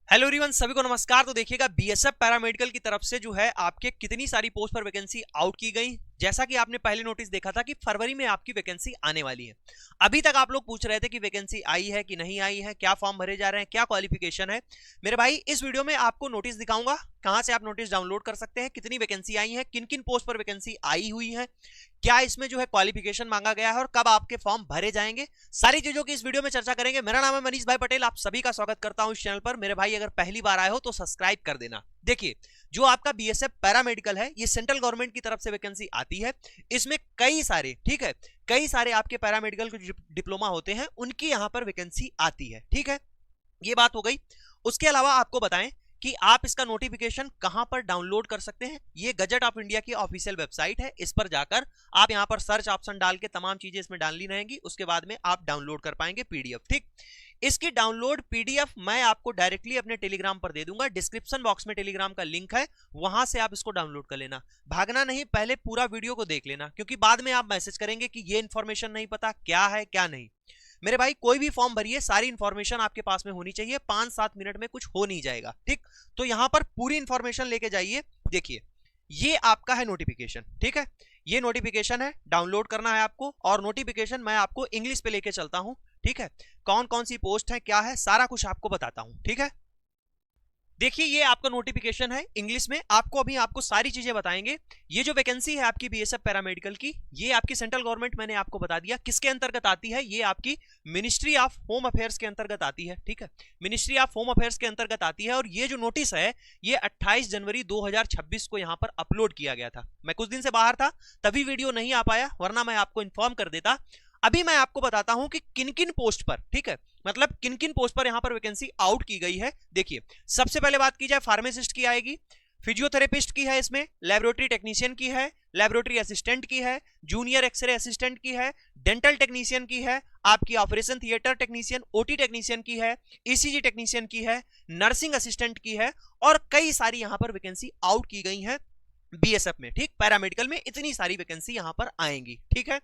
Hello everyone, सभी को नमस्कार। तो देखिएगा, बीएसएफ पैरामेडिकल की तरफ से जो है आपके कितनी सारी पोस्ट पर वैकेंसी आउट की गई। जैसा कि आपने पहले नोटिस देखा था कि फरवरी में आपकी वैकेंसी आने वाली है। अभी तक आप लोग पूछ रहे थे कि वैकेंसी आई है कि नहीं आई है, क्या फॉर्म भरे जा रहे हैं, क्या क्वालिफिकेशन है। मेरे भाई, इस वीडियो में आपको नोटिस दिखाऊंगा कहां से आप नोटिस डाउनलोड कर सकते हैं, कितनी वैकेंसी आई है, किन किन पोस्ट पर वैकेंसी आई हुई है, क्या इसमें जो है क्वालिफिकेशन मांगा गया है और कब आपके फॉर्म भरे जाएंगे। सारी चीजों की इस वीडियो में चर्चा करेंगे। मेरा नाम है मनीष भाई पटेल, आप सभी का स्वागत करता हूं इस चैनल पर। मेरे भाई, अगर पहली बार आए हो तो सब्सक्राइब कर देना। देखिए, जो आपका बीएसएफ पैरामेडिकल है, ये सेंट्रल गवर्नमेंट की तरफ से वैकेंसी आती है। इसमें कई सारे, ठीक है, कई सारे आपके पैरामेडिकल के डिप्लोमा होते हैं, उनकी यहां पर वैकेंसी आती है। ठीक है, ये बात हो गई। उसके अलावा आपको बताएं कि आप इसका नोटिफिकेशन कहां पर डाउनलोड कर सकते हैं। ये गजट ऑफ इंडिया की ऑफिशियल वेबसाइट है। इस पर जाकर आप यहां पर सर्च ऑप्शन डाल के तमाम चीजें इसमें डालनी रहेंगी, उसके बाद में आप डाउनलोड कर पाएंगे पीडीएफ। ठीक, इसकी डाउनलोड पीडीएफ मैं आपको डायरेक्टली अपने टेलीग्राम पर दे दूंगा। डिस्क्रिप्शन बॉक्स में टेलीग्राम का लिंक है, वहां से आप इसको डाउनलोड कर लेना। भागना नहीं, पहले पूरा वीडियो को देख लेना, क्योंकि बाद में आप मैसेज करेंगे कि ये इंफॉर्मेशन नहीं पता, क्या है क्या नहीं। मेरे भाई, कोई भी फॉर्म भरिए, सारी इंफॉर्मेशन आपके पास में होनी चाहिए। 5-7 मिनट में कुछ हो नहीं जाएगा। ठीक, तो यहां पर पूरी इंफॉर्मेशन लेके जाइए। देखिए, ये आपका है नोटिफिकेशन। ठीक है, ये नोटिफिकेशन है, डाउनलोड करना है आपको। और नोटिफिकेशन मैं आपको इंग्लिश पे लेके चलता हूं। ठीक है, कौन कौन सी पोस्ट है, क्या है, सारा कुछ आपको बताता हूं। ठीक है, देखिए, ये आपका नोटिफिकेशन है इंग्लिश में। आपको सारी चीजें बताएंगे। ये जो वैकेंसी है आपकी बीएसएफ पैरामेडिकल की, ये आपकी सेंट्रल गवर्नमेंट, मैंने आपको बता दिया किसके अंतर्गत आती है। ये आपकी मिनिस्ट्री ऑफ होम अफेयर्स के अंतर्गत आती है। ठीक है, मिनिस्ट्री ऑफ होम अफेयर्स के अंतर्गत आती है। और ये जो नोटिस है, ये 28 जनवरी 2026 को यहां पर अपलोड किया गया था। मैं कुछ दिन से बाहर था, तभी वीडियो नहीं आ पाया, वरना मैं आपको इन्फॉर्म कर देता। अभी मैं आपको बताता हूं कि किन किन पोस्ट पर, ठीक है, मतलब किन किन पोस्ट पर यहां पर वैकेंसी आउट की गई है। देखिए, सबसे पहले बात की जाए फार्मासिस्ट की आएगी, फिजियोथेरेपिस्ट की है, इसमें लेबोरेटरी टेक्नीशियन की है, लेबोरेटरी असिस्टेंट की है, जूनियर एक्सरे असिस्टेंट की है, डेंटल टेक्नीशियन की है, आपकी operation theatre technician, OT technician की है, ईसीजी टेक्नीशियन की है, नर्सिंग असिस्टेंट की है, और कई सारी यहां पर वैकेंसी आउट की गई है बीएसएफ में। ठीक, पैरामेडिकल में इतनी सारी वैकेंसी यहां पर आएंगी। ठीक है,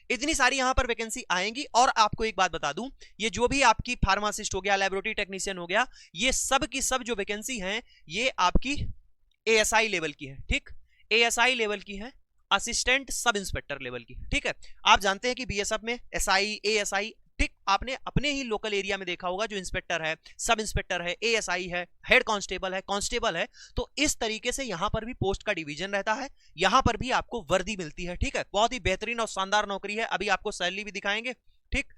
इतनी सारी यहां पर वैकेंसी आएंगी। और आपको एक बात बता दूं, ये जो भी आपकी फार्मासिस्ट हो गया, लेबोरेटरी टेक्नीशियन हो गया, ये सब की सब जो वैकेंसी हैं, ये आपकी एएसआई लेवल की है। ठीक, एएसआई लेवल की है, असिस्टेंट सब इंस्पेक्टर लेवल की। ठीक है, आप जानते हैं कि बीएसएफ में एसआई, एएसआई, ठीक, आपने अपने ही लोकल एरिया में देखा होगा, जो इंस्पेक्टर है, सब इंस्पेक्टर है, एएसआई है, हेड कांस्टेबल है। तो इस तरीके से यहां पर भी पोस्ट का डिवीजन रहता है, यहां पर भी आपको वर्दी मिलती है। ठीक है, बहुत ही बेहतरीन और शानदार नौकरी है। अभी आपको सैलरी भी दिखाएंगे। ठीक,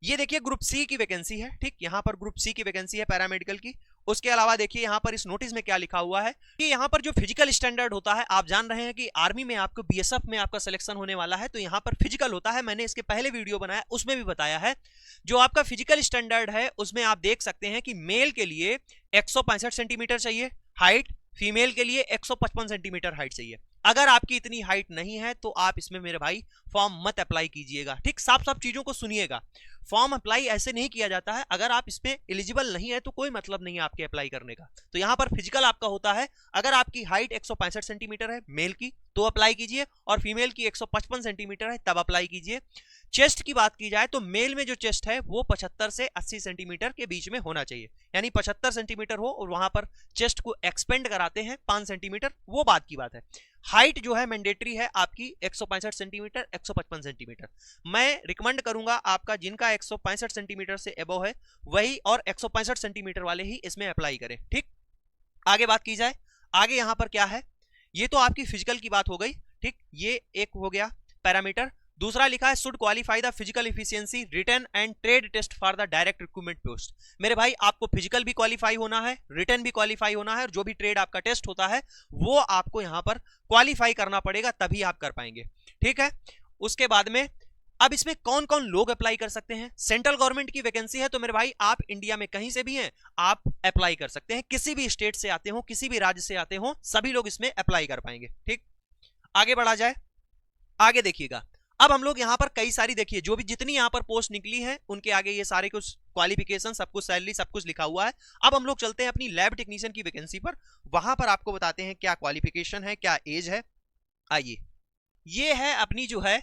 ये देखिए ग्रुप सी की वैकेंसी है। ठीक, यहां पर ग्रुप सी की वैकेंसी है पैरामेडिकल की। उसके अलावा देखिए यहां पर इस नोटिस में क्या लिखा हुआ है कि यहां पर जो फिजिकल स्टैंडर्ड होता है, आप जान रहे हैं कि आर्मी में आपको बीएसएफ में आपका सिलेक्शन होने वाला है, तो यहां पर फिजिकल होता है। मैंने इसके पहले वीडियो बनाया, उसमें भी बताया है। जो आपका फिजिकल स्टैंडर्ड है, उसमें आप देख सकते हैं कि मेल के लिए 165 सेंटीमीटर चाहिए हाइट, फीमेल के लिए 155 सेंटीमीटर हाइट चाहिए। अगर आपकी इतनी हाइट नहीं है तो आप इसमें मेरे भाई फॉर्म मत अप्लाई कीजिएगा। ठीक, साफ साफ चीजों को सुनिएगा। फॉर्म अप्लाई ऐसे नहीं किया जाता है, अगर आप इसमें एलिजिबल नहीं है तो कोई मतलब नहीं है आपके अप्लाई करने का। तो यहां पर फिजिकल आपका होता है। अगर आपकी हाइट 165 सेंटीमीटर है मेल की तो अप्लाई कीजिए, और फीमेल की 155 सेंटीमीटर है तब अप्लाई कीजिए। चेस्ट की बात की जाए तो मेल में जो चेस्ट है वो 75 से 80 सेंटीमीटर के बीच में होना चाहिए, यानी 75 सेंटीमीटर हो और वहां पर चेस्ट को एक्सपेंड कराते हैं 5 सेंटीमीटर, वो बात की बात है। हाइट जो है मैंडेटरी है आपकी 165 सेंटीमीटर, 155 सेंटीमीटर। मैं रिकमेंड करूंगा आपका जिनका 165 सेंटीमीटर से एबव है वही, और 165 सेंटीमीटर वाले ही इसमें अप्लाई करें। ठीक, आगे बात की जाए, आगे यहां पर क्या है, ये तो आपकी फिजिकल की बात हो गई। ठीक, ये एक हो गया पैरामीटर। दूसरा लिखा है should qualify the physical efficiency written and trade test for the direct recruitment post. मेरे भाई, आपको फिजिकल भी क्वालिफाई होना है, रिटन भी क्वालिफाई होना है, और जो भी ट्रेड आपका टेस्ट होता है वो आपको यहां पर क्वालिफाई करना पड़ेगा, तभी आप कर पाएंगे। ठीक है, उसके बाद में अब इसमें कौन कौन लोग अप्लाई कर सकते हैं। सेंट्रल गवर्नमेंट की वैकेंसी है, तो मेरे भाई आप इंडिया में कहीं से भी हैं, आप अप्लाई कर सकते हैं। किसी भी स्टेट से आते हो, किसी भी राज्य से आते हो, सभी लोग इसमें अप्लाई कर पाएंगे। ठीक, आगे बढ़ा जाए, आगे देखिएगा। अब हम लोग यहां पर कई सारी, देखिए जो भी जितनी यहां पर पोस्ट निकली है उनके आगे ये सारे कुछ क्वालिफिकेशन, सब कुछ सैलरी, सब कुछ लिखा हुआ है। अब हम लोग चलते हैं अपनी लैब टेक्नीशियन की वैकेंसी पर, वहां पर आपको बताते हैं क्या क्वालिफिकेशन है, क्या एज है। आइए, ये है अपनी जो है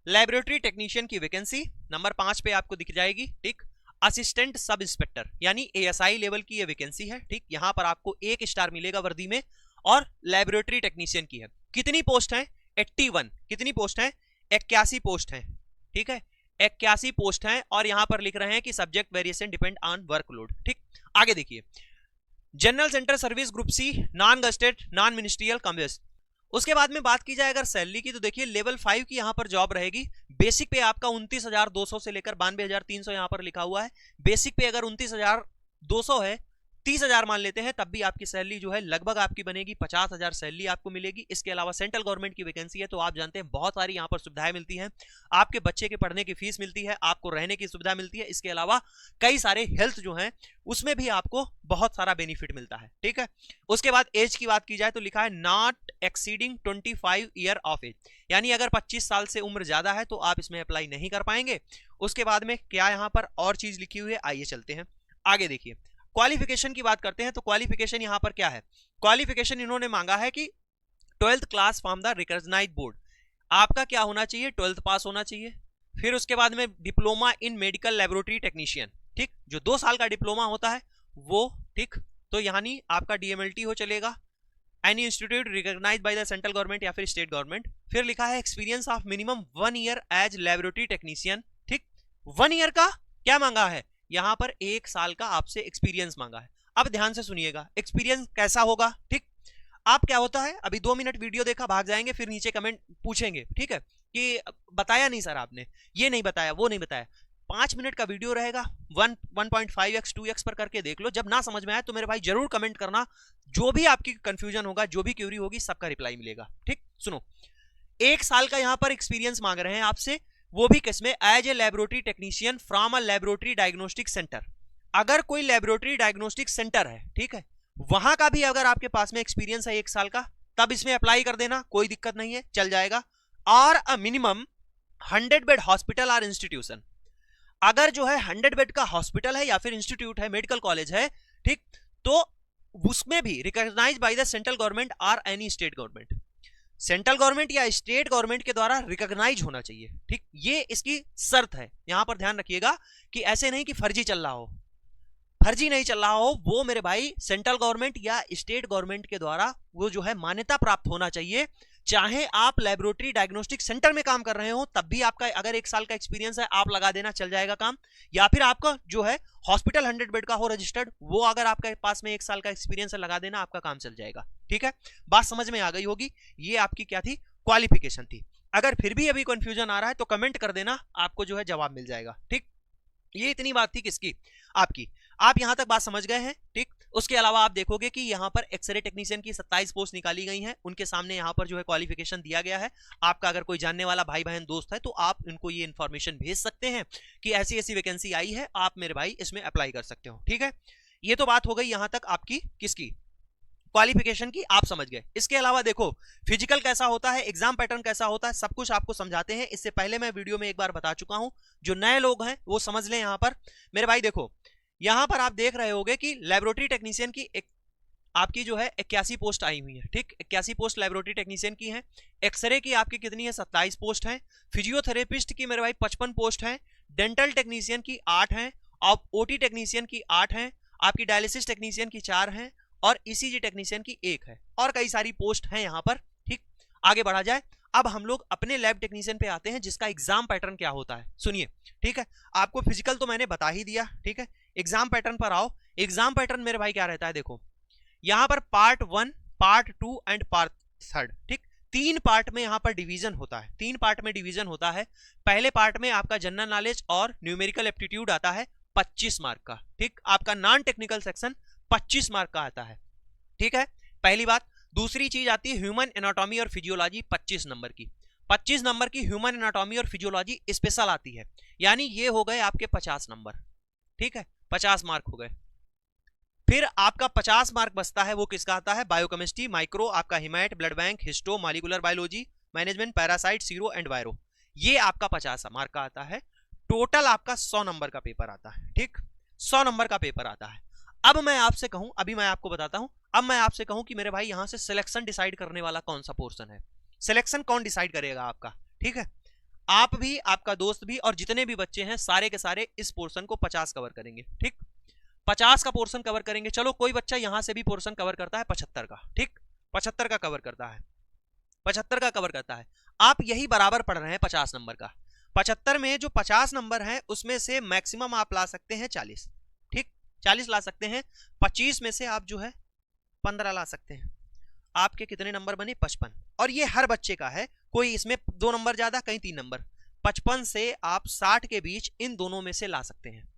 लेबोरेटरी टेक्नीशियन की वैकेंसी, नंबर 5 पे आपको दिख जाएगी। ठीक, असिस्टेंट सब इंस्पेक्टर यानी ASI लेवल की ये वैकेंसी है, ठीक। यहां पर आपको 1 स्टार मिलेगा वर्दी में, और लेबोरेटरी टेक्नीशियन की है। कितनी पोस्ट है? 81। कितनी पोस्ट है? 81 पोस्ट है, ठीक है, 81 पोस्ट है। और यहां पर लिख रहे हैं कि subject variation depend on workload, ठीक। आगे देखिए, general central service group C, non gazetted, non ministerial, communist. उसके बाद में बात की जाए अगर सैलरी की, तो देखिए लेवल 5 की यहां पर जॉब रहेगी। बेसिक पे आपका 29,200 से लेकर 92,300 यहां पर लिखा हुआ है। बेसिक पे अगर 29,200 है, 30,000 मान लेते हैं, तब भी आपकी सैलरी जो है लगभग आपकी बनेगी 50,000 सैलरी आपको मिलेगी। इसके अलावा सेंट्रल गवर्नमेंट की वैकेंसी है, तो आप जानते हैं बहुत सारी यहाँ पर सुविधाएं मिलती हैं। आपके बच्चे के पढ़ने की फीस मिलती है, आपको रहने की सुविधा मिलती है। इसके अलावा कई सारे हेल्थ जो है उसमें भी आपको बहुत सारा बेनिफिट मिलता है, ठीक है। उसके बाद एज की बात की जाए तो लिखा है not exceeding 25 year of age, यानी अगर 25 साल से उम्र ज्यादा है तो आप इसमें अप्लाई नहीं कर पाएंगे। उसके बाद में क्या यहाँ पर और चीज लिखी हुई है, आइए चलते हैं आगे। देखिए क्वालिफिकेशन की बात करते हैं, तो क्वालिफिकेशन यहां पर क्या है? क्वालिफिकेशन इन्होंने मांगा है कि 12th class from the recognised board. आपका क्या होना चाहिए? 12th पास होना चाहिए। फिर उसके बाद में diploma in medical laboratory technician, ठीक, जो 2 साल का डिप्लोमा होता है वो, ठीक। तो यानी आपका DMLT हो चलेगा, any institute recognised by the central government या फिर स्टेट गवर्नमेंट। फिर लिखा है experience of minimum 1 year as laboratory technician, ठीक। 1 ईयर का क्या मांगा है? यहां पर 1 साल का आपसे एक्सपीरियंस मांगा है। अब ध्यान से सुनिएगा, एक्सपीरियंस कैसा होगा, ठीक। आप क्या होता है, अभी 2 मिनट वीडियो देखा भाग जाएंगे, फिर नीचे कमेंट पूछेंगे, ठीक है, कि बताया नहीं सर आपने, ये नहीं बताया, वो नहीं बताया। 5 मिनट का वीडियो रहेगा, 1.5x 2x पर करके देख लो। जब ना समझ में आए तो मेरे भाई जरूर कमेंट करना, जो भी आपकी कंफ्यूजन होगा, जो भी क्यूरी होगी, सबका रिप्लाई मिलेगा, ठीक। सुनो, 1 साल का यहां पर एक्सपीरियंस मांग रहे हैं आपसे, वो भी किसमें? As a laboratory technician from a laboratory diagnostic centre. अगर कोई लेबोरेटरी डायग्नोस्टिक सेंटर है, ठीक है, वहां का भी अगर आपके पास में एक्सपीरियंस है 1 साल का, तब इसमें अप्लाई कर देना, कोई दिक्कत नहीं है, चल जाएगा। और अ मिनिमम 100 बेड हॉस्पिटल और इंस्टीट्यूशन, अगर जो है 100 बेड का हॉस्पिटल है या फिर इंस्टीट्यूट है, मेडिकल कॉलेज है, ठीक, तो उसमें भी recognized by the central government और any state government, central government या स्टेट गवर्नमेंट के द्वारा रिकॉग्नाइज होना चाहिए, ठीक। ये इसकी शर्त है, यहां पर ध्यान रखिएगा कि ऐसे नहीं कि फर्जी चल रहा हो, फर्जी नहीं चल रहा हो, वो मेरे भाई सेंट्रल गवर्नमेंट या स्टेट गवर्नमेंट के द्वारा वो जो है मान्यता प्राप्त होना चाहिए। चाहे आप लेबोरेटरी डायग्नोस्टिक सेंटर में काम कर रहे हो, तब भी आपका अगर 1 साल का एक्सपीरियंस है, आप लगा देना, चल जाएगा काम। या फिर आपका जो है हॉस्पिटल 100 बेड का हो रजिस्टर्ड, वो अगर आपके पास में 1 साल का एक्सपीरियंस है, लगा देना, आपका काम चल जाएगा, ठीक है। बात समझ में आ गई होगी। ये आपकी क्या थी? क्वालिफिकेशन थी। अगर फिर भी अभी कंफ्यूजन आ रहा है तो कमेंट कर देना, आपको जो है जवाब मिल जाएगा, ठीक। ये इतनी बात थी किसकी? आपकी। आप यहां तक बात समझ गए हैं, ठीक। उसके अलावा आप देखोगे कि यहां पर एक्सरे टेक्नीशियन की 27 पोस्ट निकाली गई हैं, उनके सामने यहां पर जो है क्वालिफिकेशन दिया गया है। आपका अगर कोई जानने वाला भाई बहन दोस्त है तो आप इनको ये इंफॉर्मेशन भेज सकते हैं कि ऐसी ऐसी वैकेंसी आई है, आप मेरे भाई इसमें अप्लाई कर सकते हो, ठीक है। ये तो बात हो गई यहां तक आपकी किसकी? क्वालिफिकेशन की, आप समझ गए। इसके अलावा देखो फिजिकल कैसा होता है, एग्जाम पैटर्न कैसा होता है, सब कुछ आपको समझाते हैं। इससे पहले मैं वीडियो में एक बार बता चुका हूं, जो नए लोग हैं वो समझ लें। यहां पर मेरे भाई देखो, यहां पर आप देख रहे होंगे कि लेबोरेटरी टेक्नीशियन की आपकी जो है 81 पोस्ट आई हुई है, ठीक। 81 पोस्ट लेबोरेटरी टेक्नीशियन की है। एक्सरे की आपकी कितनी है? 27 पोस्ट है। फिजियोथेरेपिस्ट की मेरे भाई 55 पोस्ट है। डेंटल टेक्नीशियन की 8 है। और ओटी टेक्नीशियन की 8 है। आपकी डायलिसिस टेक्नीशियन की 4 है। और ईसीजी टेक्नीशियन की 1 है। और कई सारी पोस्ट हैं यहां पर, ठीक। आगे बढ़ा जाए, अब हम लोग अपने लैब टेक्नीशियन पे आते हैं, जिसका एग्जाम पैटर्न क्या होता है, सुनिए, ठीक है। आपको फिजिकल तो मैंने बता ही दिया, ठीक है। एग्जाम पैटर्न पर आओ। एग्जाम पैटर्न मेरे भाई क्या रहता है? देखो यहां पर पार्ट 1, पार्ट 2 एंड पार्ट 3, ठीक। 3 पार्ट में यहां पर डिवीजन होता है। 3 पार्ट में डिवीजन होता है। पहले पार्ट में आपका जनरल नॉलेज और न्यूमेरिकल एप्टीट्यूड आता है 25 मार्क का, ठीक। आपका नॉन टेक्निकल सेक्शन 25 मार्क का आता है, ठीक है, पहली बात। दूसरी चीज आती है ह्यूमन एनाटॉमी और फिजियोलॉजी 25 नंबर की। 25 नंबर की ह्यूमन एनाटॉमी और फिजियोलॉजी स्पेशल आती है, यानी ये हो गए आपके 50 नंबर, ठीक है, 50 मार्क हो गए। फिर आपका 50 मार्क बचता है, वो किसका आता है? बायोकेमिस्ट्री, माइक्रो, आपका हिमैट, blood bank, histo, molecular biology, management, parasite, sero and viro. ये आपका 50 मार्क का आता है। टोटल आपका 100 नंबर का पेपर आता है, ठीक। 100 नंबर का पेपर आता है। अब मैं आपसे कहूं, अभी मैं आपको बताता हूं, अब मैं आपसे कहूं कि मेरे भाई यहां से सिलेक्शन डिसाइड करने वाला कौन सा पोर्शन है, सिलेक्शन कौन डिसाइड करेगा आपका, ठीक है। आप भी, आपका दोस्त भी, और जितने भी बच्चे हैं सारे के सारे इस पोर्शन को 50 कवर करेंगे। ठीक, 50 का पोर्शन कवर करेंगे। चलो कोई बच्चा यहां से भी पोर्शन कवर करता है 75 का। ठीक, 75 का कवर करता है, 75 का कवर करता है। आप यही बराबर पढ़ रहे हैं 50 नंबर का। 75 में जो 50 नंबर है उसमें से मैक्सिमम आप ला सकते हैं 40। ठीक, 40 ला सकते हैं। 25 में से आप जो है 15 ला सकते हैं। आपके कितने नंबर बने? 55। और ये हर बच्चे का है, कोई इसमें 2 नंबर ज्यादा, कहीं 3 नंबर। 55 से आप 60 के बीच इन दोनों में से ला सकते हैं।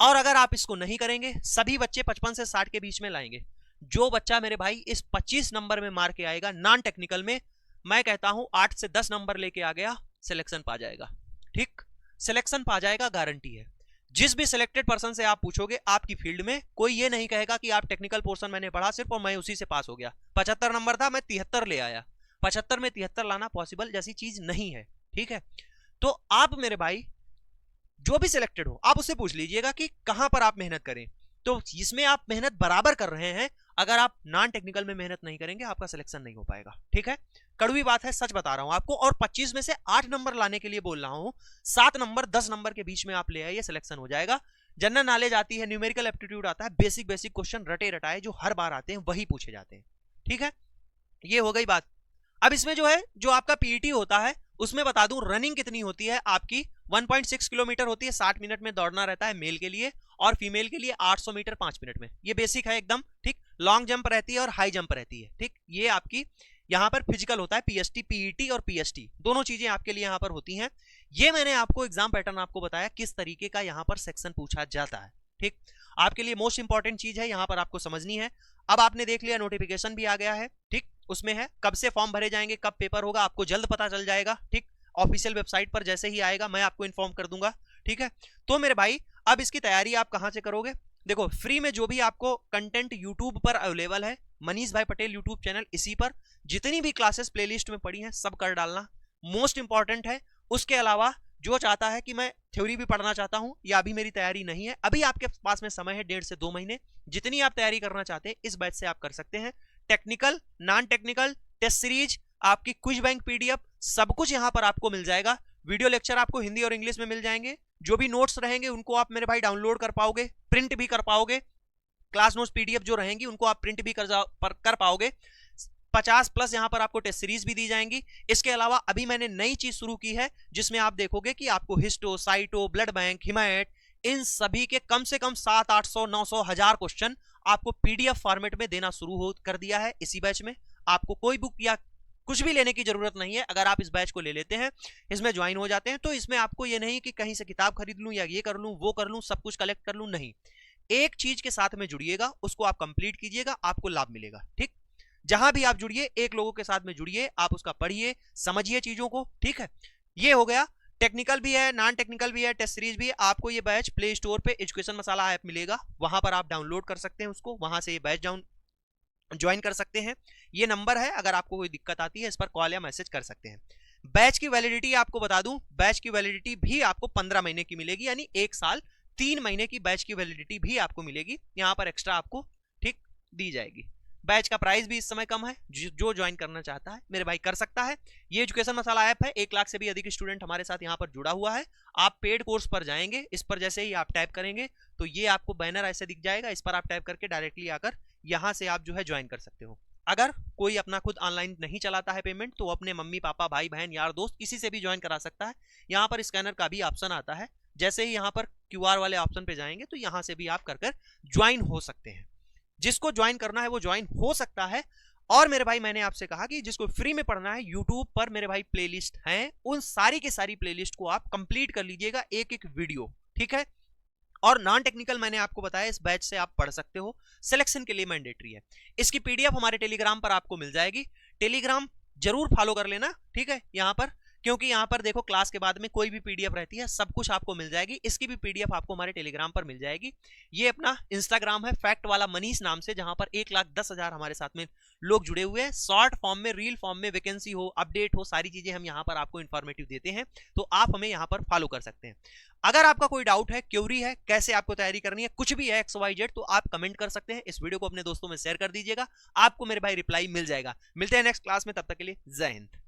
और अगर आप इसको नहीं करेंगे, सभी बच्चे 55 से 60 के बीच में लाएंगे, जो बच्चा मेरे भाई इस 25 नंबर में मार के आएगा नॉन टेक्निकल में, मैं कहता हूं 8 से 10 नंबर लेके आ गया, सिलेक्शन पा जाएगा। ठीक, सिलेक्शन पा जाएगा, गारंटी है। जिस भी सिलेक्टेड पर्सन से आप पूछोगे आपकी फील्ड में, कोई ये नहीं कहेगा कि आप टेक्निकल पोर्शन मैंने पढ़ा सिर्फ और मैं उसी से पास हो गया। 75 नंबर था, मैं 73 ले आया। 75 में 73 लाना पॉसिबल जैसी चीज नहीं है। ठीक है, तो आप मेरे भाई जो भी सिलेक्टेड हो, आप उससे पूछ लीजिएगा कि कहां पर आप मेहनत करें। तो इसमें आप मेहनत बराबर कर रहे हैं। अगर आप नॉन टेक्निकल में मेहनत नहीं करेंगे, आपका सिलेक्शन नहीं हो पाएगा। ठीक है, कड़वी बात है, सच बता रहा हूं आपको। और 25 में से 8 नंबर लाने के लिए बोल रहा हूं। 7 नंबर 10 नंबर के बीच में आप ले आइए, सिलेक्शन हो जाएगा। जनरल नॉलेज आती है, न्यूमेरिकल एप्टीट्यूड आता है, बेसिक बेसिक क्वेश्चन रटे रटाए जो हर बार आते हैं वही पूछे जाते हैं। ठीक है, ये हो गई बात। अब इसमें जो है, जो आपका पीईटी होता है, उसमें बता दूं रनिंग कितनी होती है आपकी। 1.6 किलोमीटर होती है, 60 मिनट में दौड़ना रहता है मेल के लिए, और फीमेल के लिए 800 मीटर 5 मिनट में। ये बेसिक है एकदम। ठीक, लॉन्ग जंप रहती है और हाई जंप रहती है। ठीक, ये आपकी यहाँ पर फिजिकल होता है, पीएसटी, पीईटी और पीएसटी दोनों चीजें आपके लिए यहाँ पर होती हैं। ये मैंने आपको एग्जाम पैटर्न आपको बताया किस तरीके का यहाँ पर सेक्शन पूछा जाता है। ठीक, आपके लिए मोस्ट इंपॉर्टेंट चीज है यहाँ पर आपको समझनी है। अब आपने देख लिया, नोटिफिकेशन भी आ गया है। ठीक, उसमें है कब से फॉर्म भरे जाएंगे, कब पेपर होगा, आपको जल्द पता चल जाएगा। ठीक, ऑफिशियल वेबसाइट पर जैसे ही आएगा मैं आपको इन्फॉर्म कर दूंगा। ठीक है, तो मेरे भाई अब इसकी तैयारी आप कहां से करोगे? देखो, फ्री में जो भी आपको कंटेंट यूट्यूब पर अवेलेबल है, मनीष भाई पटेल यूट्यूब चैनल, इसी पर जितनी भी क्लासेस प्लेलिस्ट में पड़ी हैं सब कर डालना, मोस्ट इंपॉर्टेंट है। उसके अलावा जो चाहता है कि मैं थ्योरी भी पढ़ना चाहता हूं, या अभी मेरी तैयारी नहीं है, अभी आपके पास में समय है 1.5 से 2 महीने, जितनी आप तैयारी करना चाहते हैं इस बैच से आप कर सकते हैं। Technical, non technical, test series, आपकी क्विज बैंक पीडीएफ, सब कुछ यहां पर आपको मिल जाएगा। वीडियो लेक्चर आपको हिंदी और इंग्लिश में मिल जाएंगे। जो भी नोट्स रहेंगे उनको आप मेरे भाई डाउनलोड कर पाओगे, प्रिंट भी कर पाओगे। क्लास नोट्स पीडीएफ जो रहेंगी उनको आप प्रिंट भी कर पाओगे। 50 प्लस यहाँ पर आपको टेस्ट सीरीज भी दी जाएंगी। इसके अलावा अभी मैंने नई चीज शुरू की है जिसमें आप देखोगे कि आपको हिस्टो, साइटो, ब्लड बैंक, हिमायत, इन सभी के कम से कम 700, 800, 900, 1000 क्वेश्चन आपको पीडीएफ फॉर्मेट में देना शुरू कर दिया है इसी बैच में। आपको कोई बुक या कुछ भी लेने की जरूरत नहीं है। अगर आप इस बैच को ले लेते हैं, इसमें ज्वाइन हो जाते हैं, तो इसमें आपको ये नहीं कि कहीं से किताब खरीद लूं या ये कर लूं वो कर लूं, सब कुछ कलेक्ट कर लूं, नहीं। एक चीज के साथ में जुड़िएगा, उसको आप कंप्लीट कीजिएगा, आपको लाभ मिलेगा। ठीक, जहां भी आप जुड़िए, एक लोगों के साथ में जुड़िए, आप उसका पढ़िए, समझिए चीजों को। ठीक है, ये हो गया। टेक्निकल भी है, नॉन टेक्निकल भी है, टेस्ट सीरीज भी है। आपको ये बैच प्ले स्टोर पे एजुकेशन मसाला ऐप मिलेगा, वहां पर आप डाउनलोड कर सकते हैं उसको, वहां से ये बैच ज्वाइन कर सकते हैं। ये नंबर है, अगर आपको कोई दिक्कत आती है इस पर कॉल या मैसेज कर सकते हैं। बैच की वैलिडिटी आपको बता दूं, बैच की वैलिडिटी भी आपको 15 महीने की मिलेगी, यानी 1 साल 3 महीने की बैच की वैलिडिटी भी आपको मिलेगी, यहां पर एक्स्ट्रा आपको ठीक दी जाएगी। बैच का प्राइस भी इस समय कम है, जो ज्वाइन करना चाहता है मेरे भाई कर सकता है। ये एजुकेशन मसाला ऐप है, 1 लाख से भी अधिक स्टूडेंट हमारे साथ यहाँ पर जुड़ा हुआ है। आप पेड कोर्स पर जाएंगे, इस पर जैसे ही आप टाइप करेंगे तो ये आपको बैनर ऐसे दिख जाएगा, इस पर आप टाइप करके डायरेक्टली आकर यहाँ से आप जो है ज्वाइन कर सकते हो। अगर कोई अपना खुद ऑनलाइन नहीं चलाता है पेमेंट, तो अपने मम्मी पापा, भाई बहन, यार दोस्त किसी से भी ज्वाइन करा सकता है। यहाँ पर स्कैनर का भी ऑप्शन आता है, जैसे ही यहाँ पर क्यूआर वाले ऑप्शन पे जाएंगे तो यहाँ से भी आप कर ज्वाइन हो सकते हैं। जिसको ज्वाइन करना है वो ज्वाइन हो सकता है। और मेरे भाई मैंने आपसे कहा कि जिसको फ्री में पढ़ना है, यूट्यूब पर मेरे भाई प्लेलिस्ट हैं, उन सारी की सारी प्लेलिस्ट को आप कंप्लीट कर लीजिएगा, एक एक वीडियो। ठीक है, और नॉन टेक्निकल मैंने आपको बताया इस बैच से आप पढ़ सकते हो, सिलेक्शन के लिए मैंडेटरी है। इसकी पीडीएफ हमारे टेलीग्राम पर आपको मिल जाएगी, टेलीग्राम जरूर फॉलो कर लेना। ठीक है, यहाँ पर क्योंकि यहाँ पर देखो क्लास के बाद में कोई भी पीडीएफ रहती है, सब कुछ आपको मिल जाएगी। इसकी भी पीडीएफ आपको हमारे टेलीग्राम पर मिल जाएगी। ये अपना इंस्टाग्राम है, फैक्ट वाला मनीष नाम से, जहां पर 1,10,000 हमारे साथ में लोग जुड़े हुए हैं। शॉर्ट फॉर्म में, रील फॉर्म में, वैकेंसी हो, अपडेट हो, सारी चीजें हम यहाँ पर आपको इन्फॉर्मेटिव देते हैं, तो आप हमें यहाँ पर फॉलो कर सकते हैं। अगर आपका कोई डाउट है, क्वेरी है, कैसे आपको तैयारी करनी है, कुछ भी है XYZ, तो आप कमेंट कर सकते हैं। इस वीडियो को अपने दोस्तों में शेयर कर दीजिएगा, आपको मेरे भाई रिप्लाई मिल जाएगा। मिलते हैं नेक्स्ट क्लास में, तब तक के लिए जय हिंद।